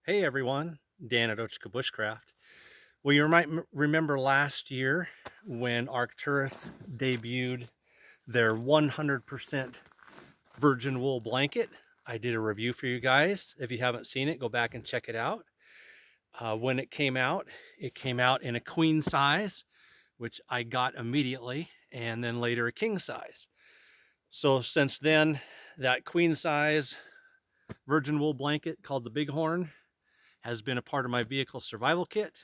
Hey everyone, Dan at Bushcraft. Well, you might remember last year when Arcturus debuted their 100% virgin wool blanket. I did a review for you guys. If you haven't seen it, go back and check it out. When it came out in a queen size, which I got immediately, and then later a king size. So since then, that queen size virgin wool blanket called the Bighorn has been a part of my vehicle survival kit,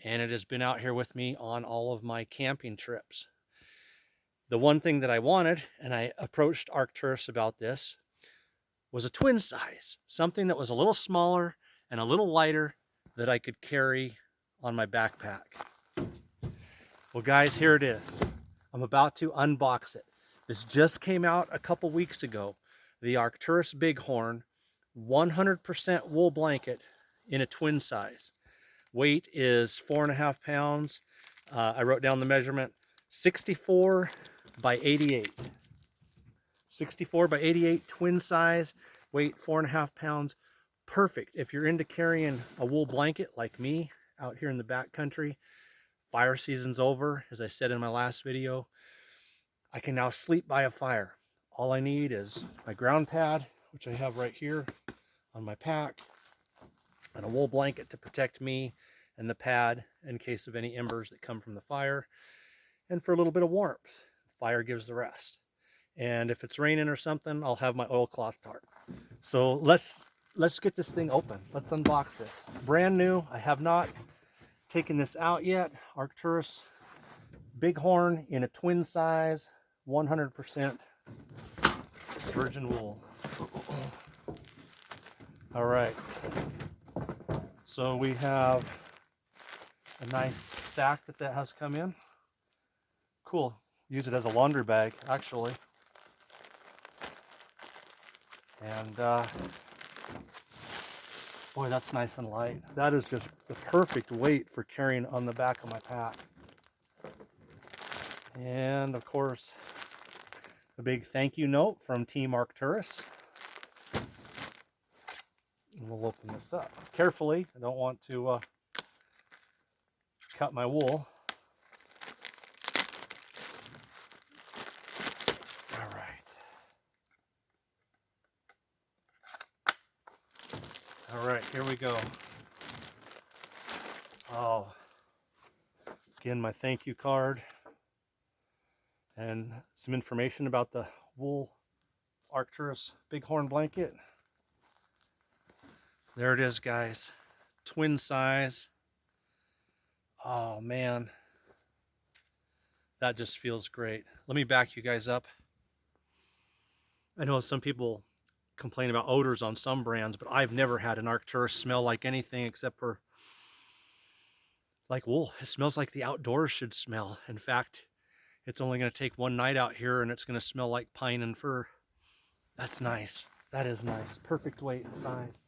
and it has been out here with me on all of my camping trips. The one thing that I wanted, and I approached Arcturus about this, was a twin size, something that was a little smaller and a little lighter that I could carry on my backpack. Well guys, here it is. I'm about to unbox it. This just came out a couple weeks ago. The Arcturus Bighorn 100% wool blanket in a twin size. Weight is 4.5 pounds. I wrote down the measurement, 64 by 88. 64 by 88, twin size, weight 4.5 pounds. Perfect if you're into carrying a wool blanket like me out here in the backcountry. Fire season's over, as I said in my last video. I can now sleep by a fire. All I need is my ground pad, which I have right here on my pack, and a wool blanket to protect me and the pad in case of any embers that come from the fire, and for a little bit of warmth. Fire gives the rest. And if it's raining or something, I'll have my oilcloth tarp. So let's get this thing open. Let's unbox this. Brand new. I have not taken this out yet. Arcturus Bighorn in a twin size, 100% virgin wool. All right. So we have a nice sack that has come in. Cool. Use it as a laundry bag, actually. And boy, that's nice and light. That is just the perfect weight for carrying on the back of my pack. And of course, a big thank you note from Team Arcturus. And we'll open this up carefully. I don't want to cut my wool. All right. All right, here we go. Oh, again, my thank you card and some information about the wool Arcturus Bighorn blanket. There it is, guys. Twin size. Oh man, that just feels great. Let me back you guys up. I know some people complain about odors on some brands, but I've never had an Arcturus smell like anything except for like wool. It smells like the outdoors should smell. In fact, it's only going to take one night out here and it's going to smell like pine and fir. That's nice. That is nice. Perfect weight and size.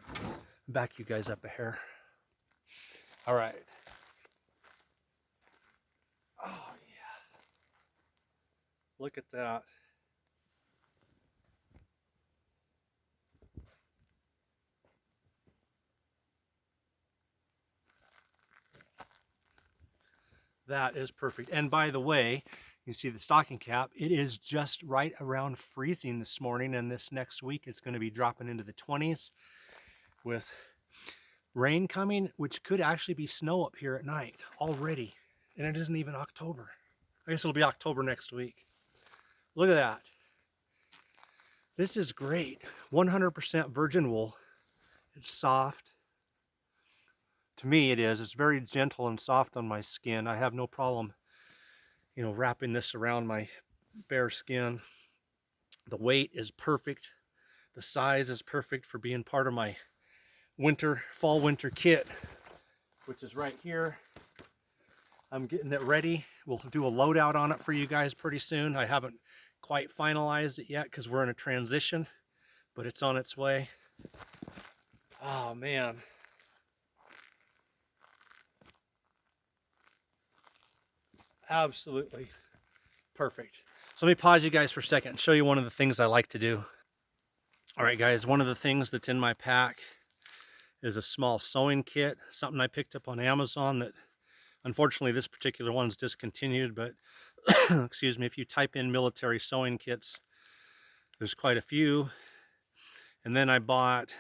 Back you guys up a hair. All right. Oh yeah. Look at that. That is perfect. And by the way, you see the stocking cap, it is just right around freezing this morning, and this next week it's going to be dropping into the 20s with rain coming, which could actually be snow up here at night already. And it isn't even October. I guess it'll be October next week. Look at that. This is great. 100% virgin wool. It's soft. To me it is. It's very gentle and soft on my skin. I have no problem, wrapping this around my bare skin. The weight is perfect. The size is perfect for being part of my fall winter kit, which is right here. I'm getting it ready. We'll do a loadout on it for you guys pretty soon. I haven't quite finalized it yet because we're in a transition, but it's on its way. Oh man. Absolutely perfect. So let me pause you guys for a second and show you one of the things I like to do. All right guys, one of the things that's in my pack is a small sewing kit, something I picked up on Amazon that unfortunately this particular one's discontinued, but excuse me, if you type in military sewing kits, there's quite a few. And then I bought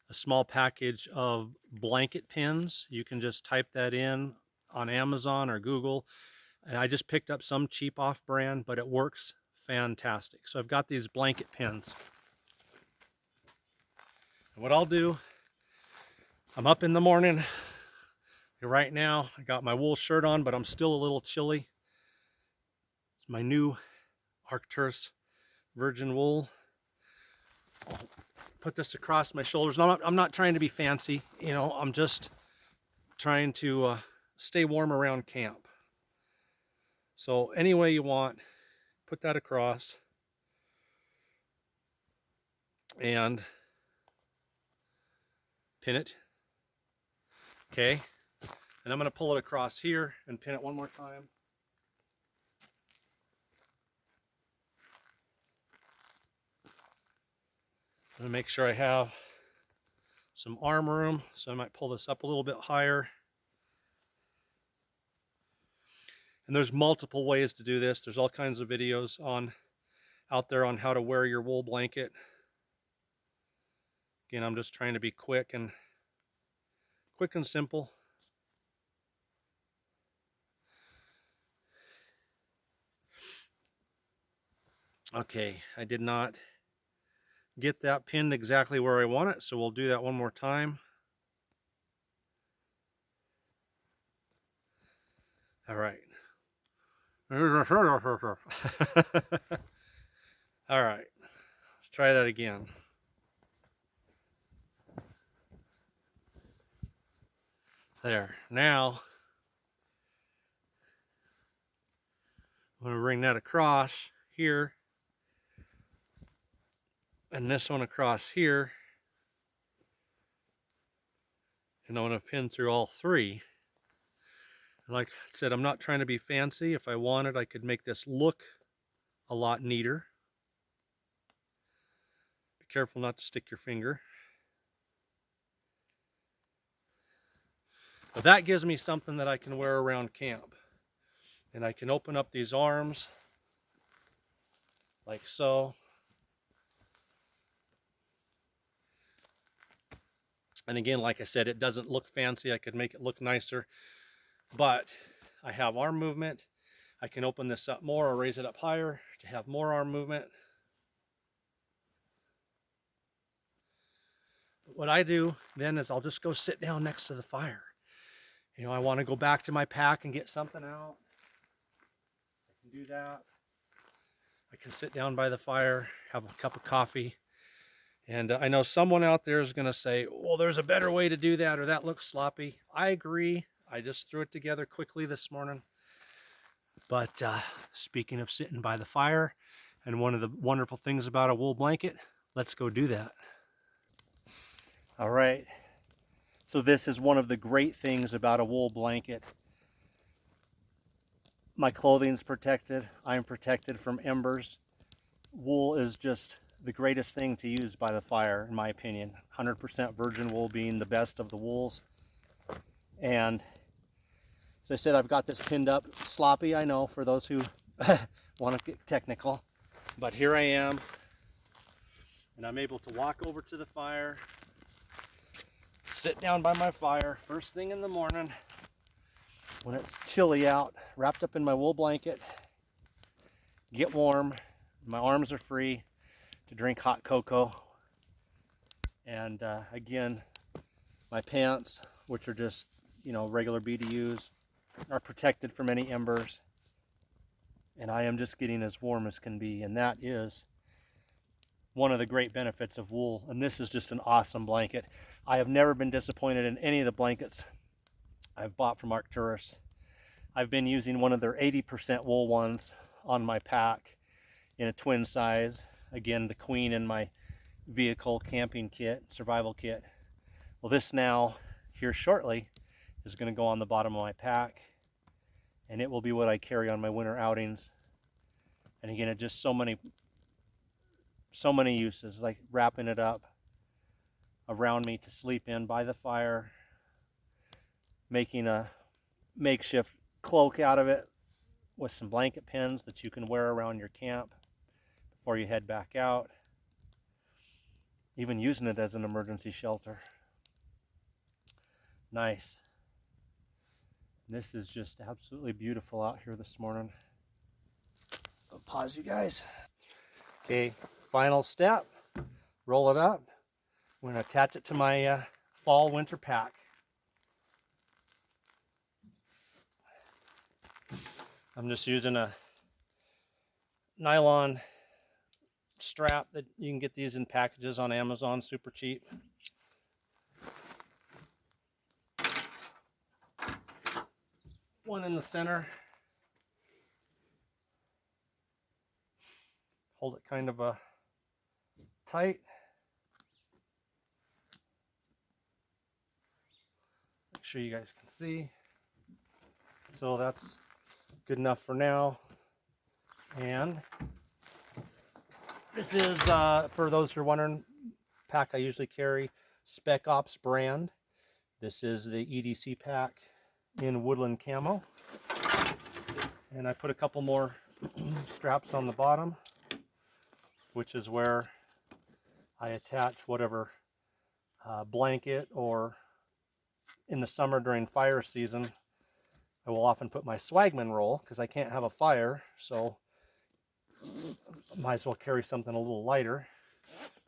a small package of blanket pins. You can just type that in on Amazon or Google. And I just picked up some cheap off-brand, but it works fantastic. So I've got these blanket pins. And what I'll do, I'm up in the morning. Right now, I got my wool shirt on, but I'm still a little chilly. It's my new Arcturus virgin wool. I'll put this across my shoulders. I'm not trying to be fancy, you know, I'm just trying to stay warm around camp. So any way you want, put that across and pin it. Okay, and I'm going to pull it across here and pin it one more time. I'm going to make sure I have some arm room, so I might pull this up a little bit higher. And there's multiple ways to do this. There's all kinds of videos out there on how to wear your wool blanket. Again, I'm just trying to be quick and simple. Okay, I did not get that pinned exactly where I want it, so we'll do that one more time. All right. All right, let's try that again. There. Now, I'm going to bring that across here, and this one across here, and I'm going to pin through all three. And like I said, I'm not trying to be fancy. If I wanted, I could make this look a lot neater. Be careful not to stick your finger. But that gives me something that I can wear around camp. And I can open up these arms like so. And again, like I said, it doesn't look fancy. I could make it look nicer. But I have arm movement. I can open this up more or raise it up higher to have more arm movement. But what I do then is I'll just go sit down next to the fire. You know, I want to go back to my pack and get something out. I can do that. I can sit down by the fire, have a cup of coffee. And I know someone out there is going to say, well, there's a better way to do that, or that looks sloppy. I agree. I just threw it together quickly this morning. But speaking of sitting by the fire, and one of the wonderful things about a wool blanket, let's go do that. All right. So this is one of the great things about a wool blanket. My clothing's protected. I'm protected from embers. Wool is just the greatest thing to use by the fire, in my opinion. 100% virgin wool being the best of the wools. And as I said, I've got this pinned up. Sloppy, I know, for those who want to get technical. But here I am. And I'm able to walk over to the fire, sit down by my fire first thing in the morning when it's chilly out, wrapped up in my wool blanket, get warm. My arms are free to drink hot cocoa. And again, my pants, which are just, you know, regular BDUs, are protected from any embers. And I am just getting as warm as can be. And that is one of the great benefits of wool. And this is just an awesome blanket. I have never been disappointed in any of the blankets I've bought from Arcturus. I've been using one of their 80% wool ones on my pack in a twin size. Again, the queen in my vehicle camping kit, survival kit. Well, this now, here shortly, is going to go on the bottom of my pack. And it will be what I carry on my winter outings. And again, it just so many uses, like wrapping it up around me to sleep in by the fire, making a makeshift cloak out of it with some blanket pins that you can wear around your camp before you head back out, even using it as an emergency shelter. Nice. This is just absolutely beautiful out here this morning. I'll pause you guys. Okay, final step, roll it up. I'm going to attach it to my fall winter pack. I'm just using a nylon strap that you can get these in packages on Amazon, super cheap. One in the center. Hold it kind of tight. Make sure you guys can see. So that's good enough for now. And this is, for those who are wondering, pack I usually carry, Spec Ops brand. This is the EDC pack in woodland camo. And I put a couple more straps on the bottom, which is where I attach whatever blanket, or in the summer during fire season, I will often put my swagman roll because I can't have a fire, so might as well carry something a little lighter.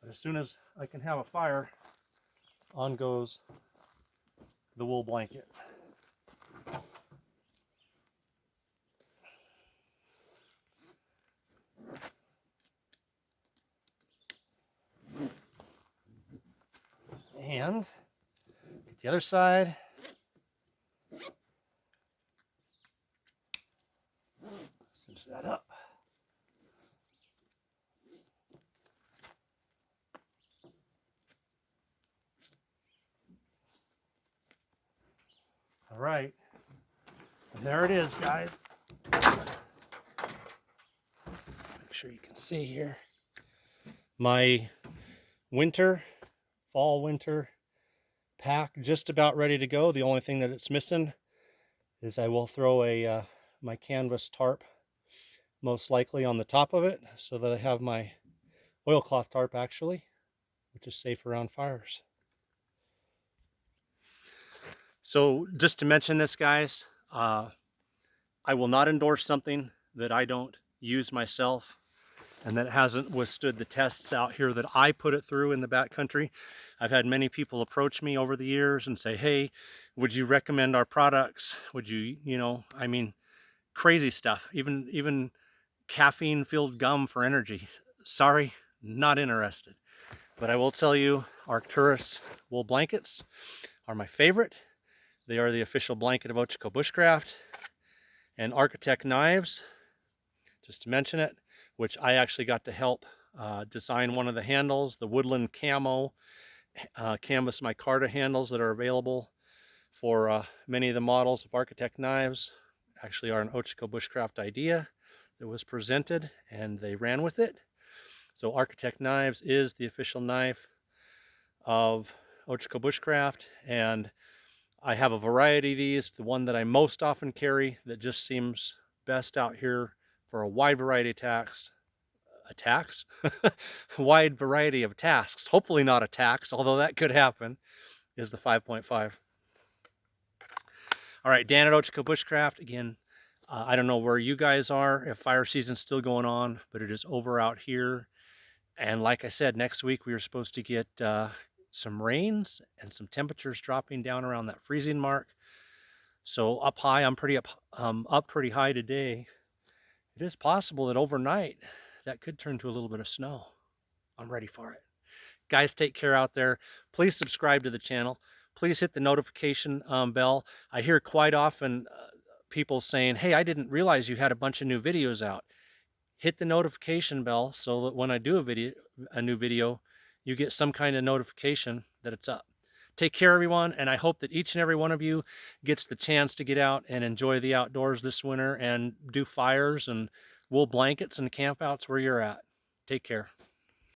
But as soon as I can have a fire, on goes the wool blanket. And get the other side. Cinch that up. All right, and there it is, guys. Make sure you can see here. My fall winter pack just about ready to go. The only thing that it's missing is I will throw a my canvas tarp most likely on the top of it, so that I have my oilcloth tarp actually, which is safe around fires. So just to mention this, guys, I will not endorse something that I don't use myself and that hasn't withstood the tests out here that I put it through in the backcountry. I've had many people approach me over the years and say, hey, would you recommend our products? Would you, I mean, crazy stuff, even caffeine-filled gum for energy. Sorry, not interested. But I will tell you, Arcturus wool blankets are my favorite. They are the official blanket of Ochiko Bushcraft. And Architect knives, just to mention it, which I actually got to help design one of the handles, the woodland camo canvas micarta handles that are available for many of the models of Architect knives. Actually are an Ochiko Bushcraft idea that was presented, and they ran with it. So Architect knives is the official knife of Ochiko Bushcraft, and I have a variety of these. The one that I most often carry that just seems best out here for a wide variety of attacks, wide variety of tasks, hopefully not attacks, although that could happen, is the 5.5. All right, Dan at Ochiko Bushcraft. Again, I don't know where you guys are, if fire season's still going on, but it is over out here. And like I said, next week we are supposed to get some rains and some temperatures dropping down around that freezing mark. So up high, I'm up pretty high today. It is possible that overnight that could turn to a little bit of snow. I'm ready for it. Guys, take care out there. Please subscribe to the channel. Please hit the notification bell. I hear quite often people saying, hey, I didn't realize you had a bunch of new videos out. Hit the notification bell so that when I do a new video, you get some kind of notification that it's up. Take care, everyone, and I hope that each and every one of you gets the chance to get out and enjoy the outdoors this winter and do fires and wool blankets and campouts where you're at. Take care.